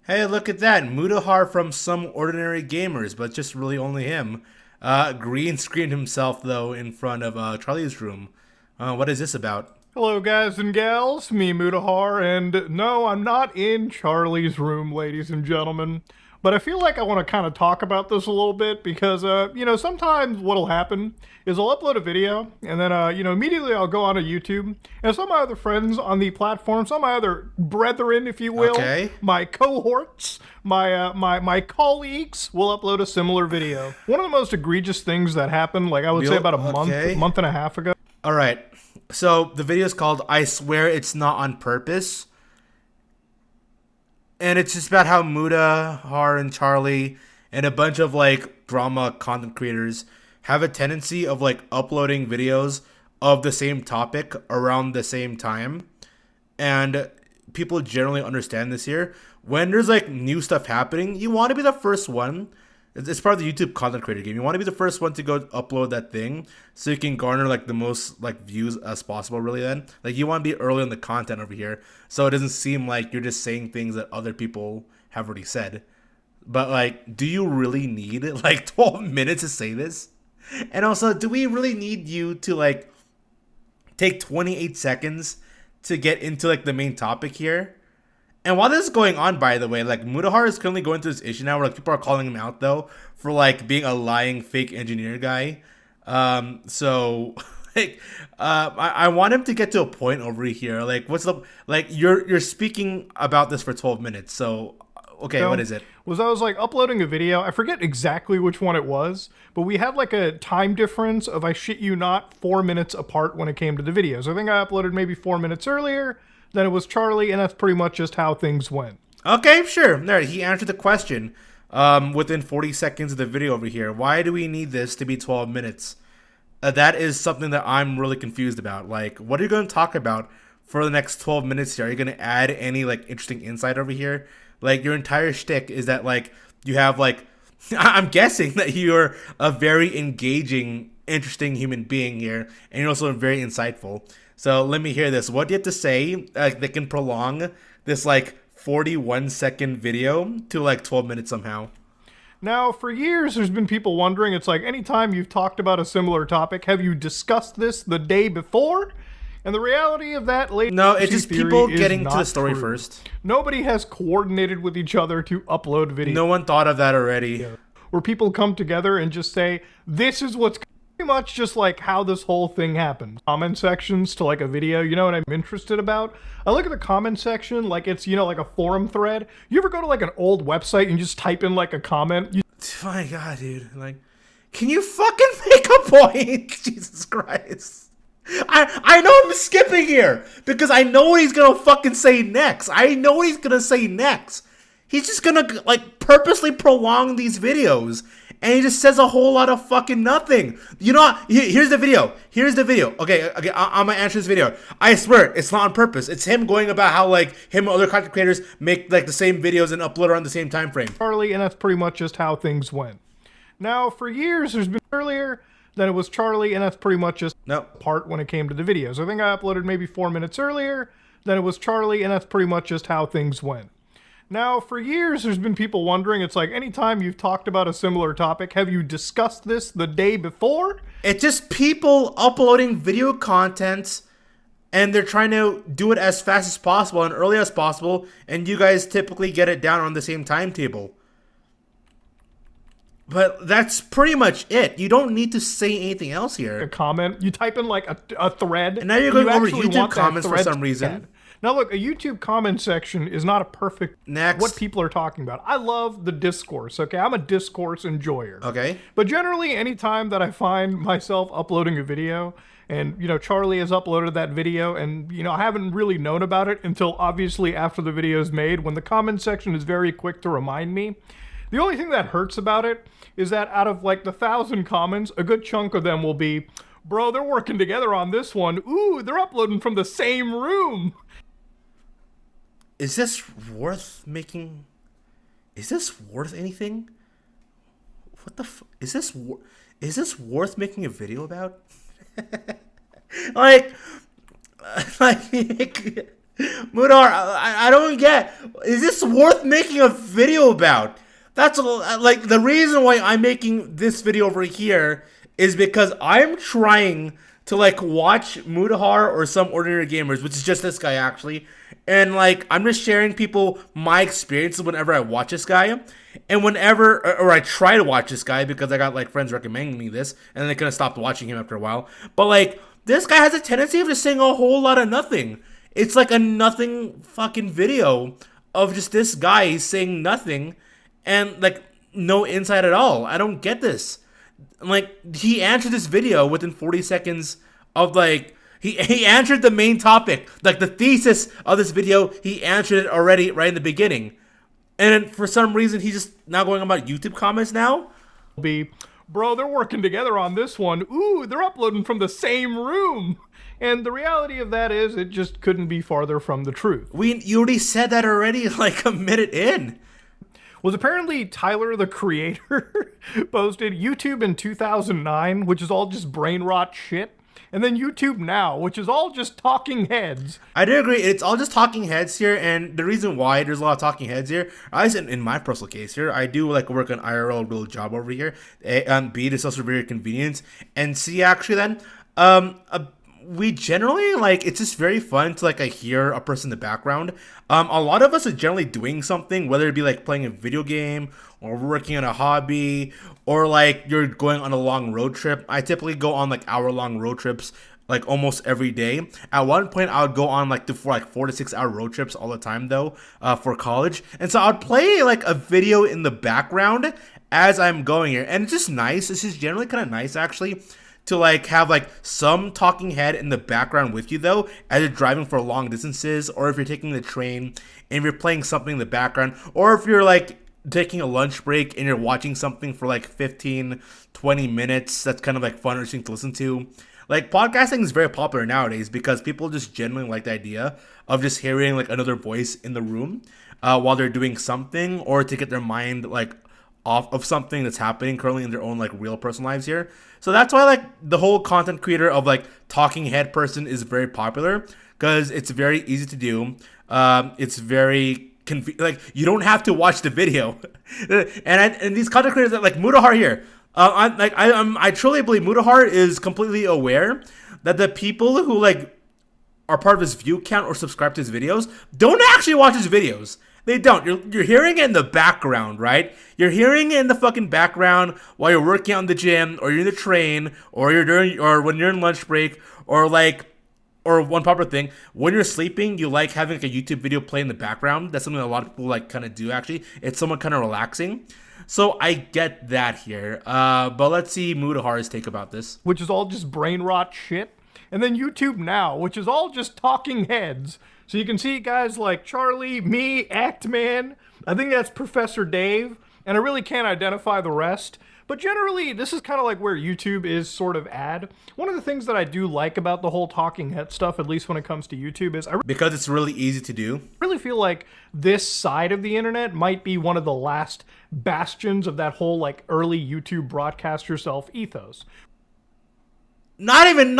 Hey, look at that. Mutahar from Some Ordinary Gamers, but just really only him. Green screened himself, though, in front of Charlie's room. What is this about? Hello, guys and gals. Me, Mutahar, and no, I'm not in Charlie's room, ladies and gentlemen. But I feel like I want to kind of talk about this a little bit because, sometimes what'll happen is I'll upload a video and then, immediately I'll go onto YouTube and some of my other friends on the platform, some of my other brethren, if you will, Okay. my cohorts, my colleagues will upload a similar video. One of the most egregious things that happened, like I would say about a month and a half ago. All right. So the video is called "I Swear It's Not on Purpose," and it's just about how Mutahar and Charlie and a bunch of like drama content creators have a tendency of like uploading videos of the same topic around the same time, and people generally understand this here. When there's like new stuff happening, you want to be the first one. It's part of the YouTube content creator game. You want to be the first one to go upload that thing so you can garner like the most like views as possible, really. Then like you want to be early in the content over here so it doesn't seem like you're just saying things that other people have already said. But like, do you really need like 12 minutes to say this? And also, do we really need you to like take 28 seconds to get into like the main topic here? And while this is going on, by the way, like Mutahar is currently going through this issue now where like people are calling him out though for like being a lying fake engineer guy. So like I want him to get to a point over here. Like what's the like you're speaking about this for 12 minutes. So okay, what is it? I was like uploading a video. I forget exactly which one it was, but we had like a time difference of, I shit you not, 4 minutes apart when it came to the videos. I think I uploaded maybe 4 minutes earlier. Then it was Charlie, and that's pretty much just how things went. Okay, sure. There, he answered the question within 40 seconds of the video over here. Why do we need this to be 12 minutes? That is something that I'm really confused about. Like, what are you going to talk about for the next 12 minutes here? Are you going to add any, like, interesting insight over here? Like, your entire shtick is that, like, you have, like, I'm guessing that you're a very engaging, interesting human being here, and you're also very insightful. So let me hear this. What do you have to say that can prolong this like 41-second video to like 12 minutes somehow? Now, for years, there's been people wondering, it's like, anytime you've talked about a similar topic, have you discussed this the day before? And the reality of that, no, it's just people getting to the story true. first. Nobody has coordinated with each other to upload videos. No one thought of that already. Where people come together and just say, this is what's pretty much just like how this whole thing happened. Comment sections to like a video, you know what I'm interested about? I look at the comment section like it's, like a forum thread. You ever go to like an old website and just type in like a comment? My God, dude. Like, can you fucking make a point? Jesus Christ. I know I'm skipping here because I know what he's gonna fucking say next. I know what he's gonna say next. He's just gonna like purposely prolong these videos. And he just says a whole lot of fucking nothing. You know what? Here's the video. Here's the video. Okay, I'm gonna answer this video. I swear, it's not on purpose. It's him going about how, like, him and other content creators make, like, the same videos and upload around the same time frame. Charlie, and that's pretty much just how things went. Now, for years, there's been earlier, then it was Charlie, and that's pretty much just part when it came to the videos. I think I uploaded maybe 4 minutes earlier, then it was Charlie, and that's pretty much just how things went. Now, for years, there's been people wondering, it's like, anytime you've talked about a similar topic, have you discussed this the day before? It's just people uploading video content, and they're trying to do it as fast as possible and early as possible, and you guys typically get it down on the same timetable. But that's pretty much it. You don't need to say anything else here. A comment, you type in like a thread. And now you're going over YouTube comments for some reason. Now look, a YouTube comment section is not a perfect what people are talking about. I love the discourse, okay? I'm a discourse enjoyer. Okay. But generally, anytime that I find myself uploading a video, and, Charlie has uploaded that video, and, I haven't really known about it until obviously after the video is made, when the comment section is very quick to remind me. The only thing that hurts about it is that out of like the 1,000 comments, a good chunk of them will be, bro, they're working together on this one. Ooh, they're uploading from the same room. Is this worth making? Is this worth anything? What the is this worth making a video about? like Mudar, I don't get. Is this worth making a video about? That's like the reason why I'm making this video over here is because I'm trying to like watch Mudahar or Some Ordinary Gamers, which is just this guy actually, and like I'm just sharing people my experiences whenever I watch this guy, and whenever or I try to watch this guy because I got like friends recommending me this, and then I kind of stopped watching him after a while. But like this guy has a tendency of just saying a whole lot of nothing. It's like a nothing fucking video of just this guy saying nothing and like no insight at all. I don't get this. Like he answered this video within 40 seconds of like he answered the main topic, like the thesis of this video. He answered it already right in the beginning, and then for some reason he's just now going about YouTube comments now. Bro, they're working together on this one. Ooh, they're uploading from the same room. And the reality of that is it just couldn't be farther from the truth. You already said that already like a minute in. Was apparently Tyler, the creator, posted YouTube in 2009, which is all just brain rot shit. And then YouTube now, which is all just talking heads. I do agree. It's all just talking heads here, and the reason why there's a lot of talking heads here, at least in my personal case here, I do like work an IRL real job over here. B, it's also very convenient, and C, actually then, we generally like it's just very fun to like hear a person in the background. A lot of us are generally doing something, whether it be like playing a video game or working on a hobby or like you're going on a long road trip. I typically go on like hour-long road trips like almost every day. At one point I would go on like 4 to 6 hour road trips all the time though, for college. And so I'd play like a video in the background as I'm going here, and it's just nice. This is generally kind of nice actually to like have like some talking head in the background with you though as you're driving for long distances, or if you're taking the train and you're playing something in the background, or if you're like taking a lunch break and you're watching something for like 15-20 minutes that's kind of like fun or interesting to listen to. Like podcasting is very popular nowadays because people just genuinely like the idea of just hearing like another voice in the room while they're doing something, or to get their mind like off of something that's happening currently in their own like real personal lives here. So that's why like the whole content creator of like talking head person is very popular, because it's very easy to do. It's very like you don't have to watch the video. and these content creators like Mudahar here, I truly believe Mudahar is completely aware that the people who like are part of his view count or subscribe to his videos don't actually watch his videos. They don't. You're hearing it in the background, right? You're hearing it in the fucking background while you're working out in the gym, or you're in the train, or or when you're in lunch break, or one popular thing, when you're sleeping, you like having like a YouTube video play in the background. That's something that a lot of people like kind of do actually. It's somewhat kind of relaxing. So I get that here. But let's see Mudahar's take about this. Which is all just brain rot shit. And then YouTube now, which is all just talking heads. So you can see guys like Charlie, me, Actman, I think that's Professor Dave, and I really can't identify the rest. But generally, this is kind of like where YouTube is sort of at. One of the things that I do like about the whole talking head stuff, at least when it comes to YouTube, is because it's really easy to do. I really feel like this side of the internet might be one of the last bastions of that whole like early YouTube broadcast yourself ethos. Not even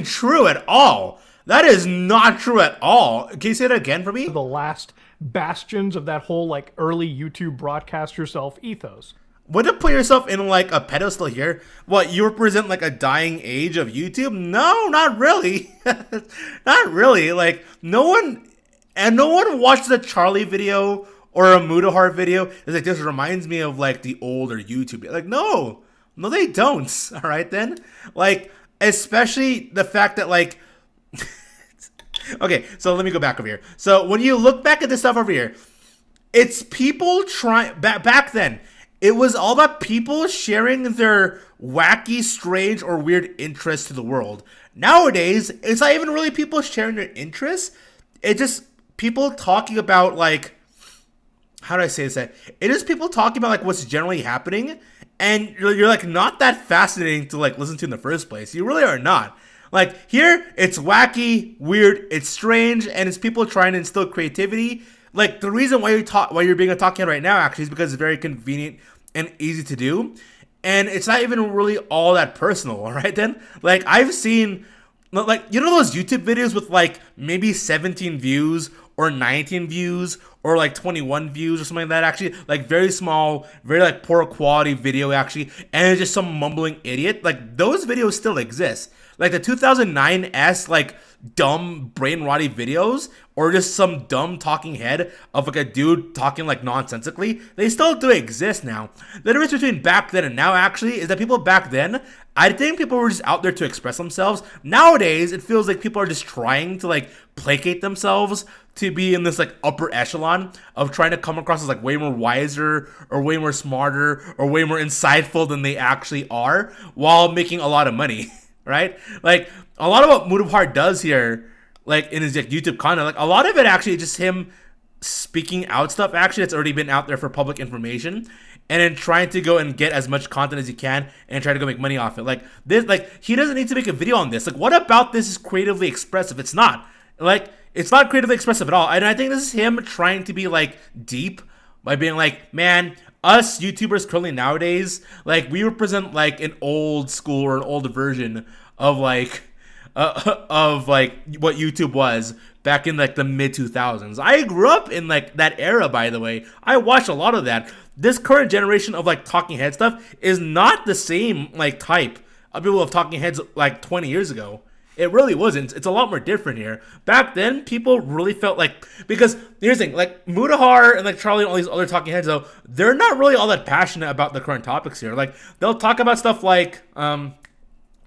true at all. That is not true at all. Can you say that again for me? The last bastions of that whole like early YouTube broadcast yourself ethos. Would you put yourself in like a pedestal here? What, you represent like a dying age of YouTube? No, not really. Not really. Like no one watched the Charlie video or a Mudahar video. It's like, this reminds me of like the older YouTube. Like no, they don't. All right then. Like especially the fact that like. Okay, so let me go back over here. So when you look back at this stuff over here, it's people trying back then. It was all about people sharing their wacky, strange, or weird interests to the world. Nowadays, it's not even really people sharing their interests. It's just people talking about like, how do I say this? It is people talking about like what's generally happening, and you're like not that fascinating to like listen to in the first place. You really are not. Like here, it's wacky, weird, it's strange, and it's people trying to instill creativity. Like the reason why you're being a talking head right now actually is because it's very convenient and easy to do, and it's not even really all that personal. All right then, like I've seen Like, you know those YouTube videos with like maybe 17 views or 19 views or like 21 views or something like that, actually, like very small, very like poor quality video actually, and it's just some mumbling idiot. Like, those videos still exist. Like the 2009 like dumb brain rotty videos, or just some dumb talking head of like a dude talking like nonsensically, they still do exist now. The difference between back then and now actually is that people back then, I think people were just out there to express themselves. Nowadays, it feels like people are just trying to like placate themselves to be in this like upper echelon of trying to come across as like way more wiser or way more smarter or way more insightful than they actually are, while making a lot of money. Right? Like, a lot of what Mudahar does here, like in his like YouTube content, like a lot of it actually is just him speaking out stuff actually that's already been out there for public information, and then trying to go and get as much content as he can and try to go make money off it. Like this, like he doesn't need to make a video on this. Like, what about this is creatively expressive? It's not. Like, it's not creatively expressive at all. And I think this is him trying to be like deep by being like, man, us YouTubers currently nowadays, like, we represent like an old school or an old version of like what YouTube was back in like the mid 2000s. I grew up in like that era, by the way. I watched a lot of that. This current generation of like talking head stuff is not the same like type of people of talking heads like 20 years ago. It really wasn't. It's a lot more different here. Back then, people really felt like, because here's the thing, like Mudahar and like Charlie and all these other talking heads though, they're not really all that passionate about the current topics here. Like, they'll talk about stuff like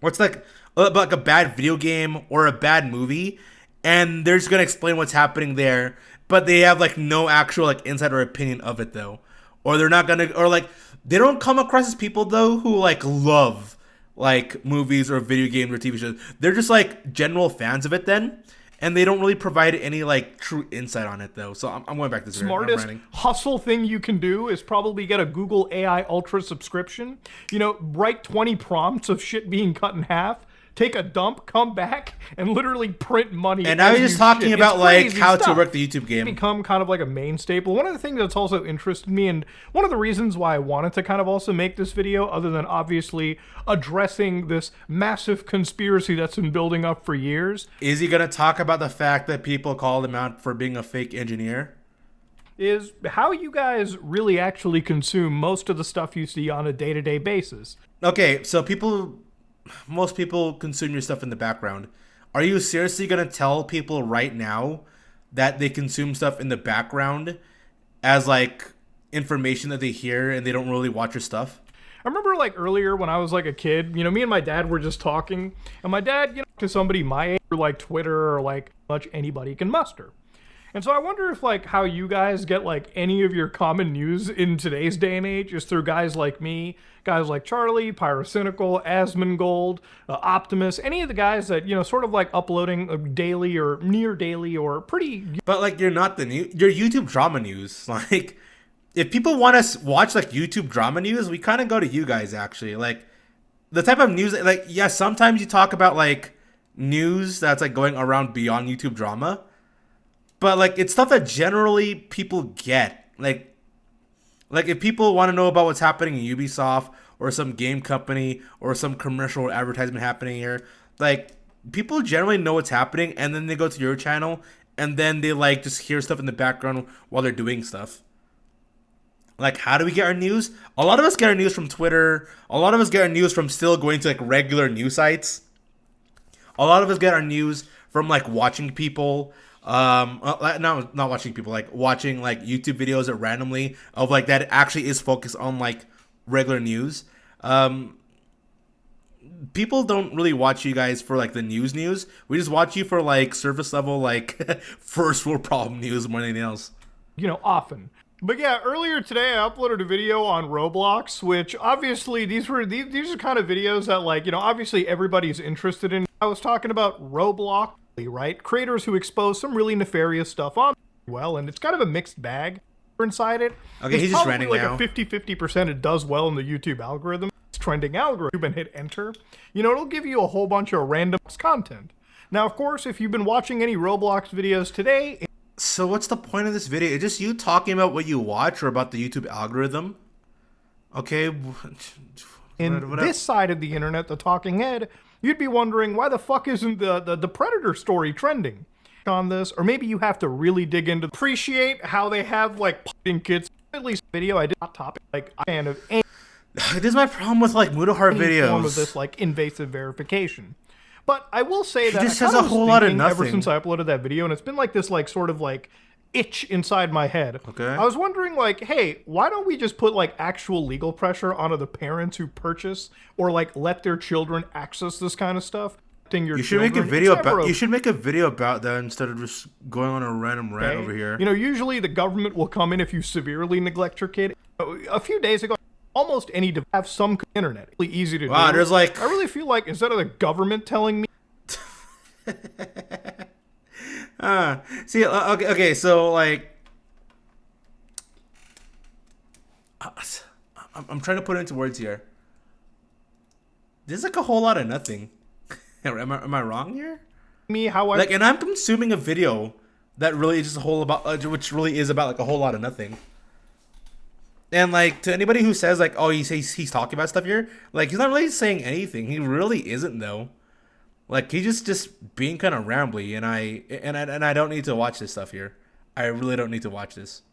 what's like about like a bad video game or a bad movie, and they're just gonna explain what's happening there, but they have like no actual like insight or opinion of it though. Or they're not gonna, or like they don't come across as people though who like love like movies or video games or TV shows. They're just like general fans of it then, and they don't really provide any like true insight on it though. So I'm going back to this. Smartest hustle thing you can do is probably get a Google AI Ultra subscription. You know, write 20 prompts of shit being cut in half, take a dump, come back, and literally print money. And now he's just talking about like how to work the YouTube game. It's become kind of like a main staple. One of the things that's also interested me, and one of the reasons why I wanted to kind of also make this video, other than obviously addressing this massive conspiracy that's been building up for years. Is he going to talk about the fact that people called him out for being a fake engineer? Is how you guys really actually consume most of the stuff you see on a day-to-day basis. Okay, so most people consume your stuff in the background. Are you seriously going to tell people right now that they consume stuff in the background as like information that they hear and they don't really watch your stuff? I remember like earlier when I was like a kid, you know, me and my dad were just talking, and my dad, you know, to somebody my age, or like Twitter, or like much anybody can muster. And so I wonder if like how you guys get like any of your common news in today's day and age is through guys like me, guys like Charlie, Pyrocynical, Asmongold, Optimus, any of the guys that, you know, sort of like uploading daily or near daily or pretty. But like, you're not you're YouTube drama news. Like, if people want to watch like YouTube drama news, we kind of go to you guys actually. Like, the type of news, like, yeah, sometimes you talk about like news that's like going around beyond YouTube drama. But like, it's stuff that generally people get. Like if people want to know about what's happening in Ubisoft or some game company or some commercial or advertisement happening here, like, people generally know what's happening, and then they go to your channel and then they like just hear stuff in the background while they're doing stuff. Like, how do we get our news? A lot of us get our news from Twitter. A lot of us get our news from still going to like regular news sites. A lot of us get our news from like watching people. Not watching people, like watching like YouTube videos that randomly of like that actually is focused on like regular news. People don't really watch you guys for like the news. We just watch you for like surface level, like first world problem news more than anything else. You know, often. But yeah, earlier today I uploaded a video on Roblox, which obviously these are kind of videos that, like, you know, obviously everybody's interested in. I was talking about Roblox, right? Creators who expose some really nefarious stuff on, well, and it's kind of a mixed bag inside it. Okay, he's just ranting like now. A 50% it does well in the YouTube algorithm. It's trending algorithm, and hit enter. You know, it'll give you a whole bunch of random content. Now, of course, if you've been watching any Roblox videos today. So what's the point of this video? It's just you talking about what you watch or about the YouTube algorithm? Okay. In this side of the internet, the talking head you'd be wondering why the fuck isn't the Predator story trending on this? Or maybe you have to really dig into appreciate how they have like putting kids. At least video I did not topic like I'm a fan of any This is my problem with like Mutahar videos. form of this like invasive verification. But I will say that just I says kinda a was whole lot of thinking ever nothing. since I uploaded that video, and it's been like this like sort of like itch inside my head. Okay. I was wondering like, hey, why don't we just put like actual legal pressure onto the parents who purchase or like let their children access this kind of stuff? You should make a video about. You should make a video about that instead of just going on a random rant over here. You know, usually the government will come in if you severely neglect your kid. A few days ago, almost any device have some internet. It's really easy to do. Wow, there's like. I really feel like instead of the government telling me. See, okay, so like, I'm trying to put it into words here. There's like a whole lot of nothing. Am I wrong here? Me how I Like, and I'm consuming a video that really is just a whole about, which really is about like a whole lot of nothing. And like to anybody who says like, oh, he's talking about stuff here, like he's not really saying anything. He really isn't though. Like he's just being kind of rambly, and I don't need to watch this stuff here. I really don't need to watch this.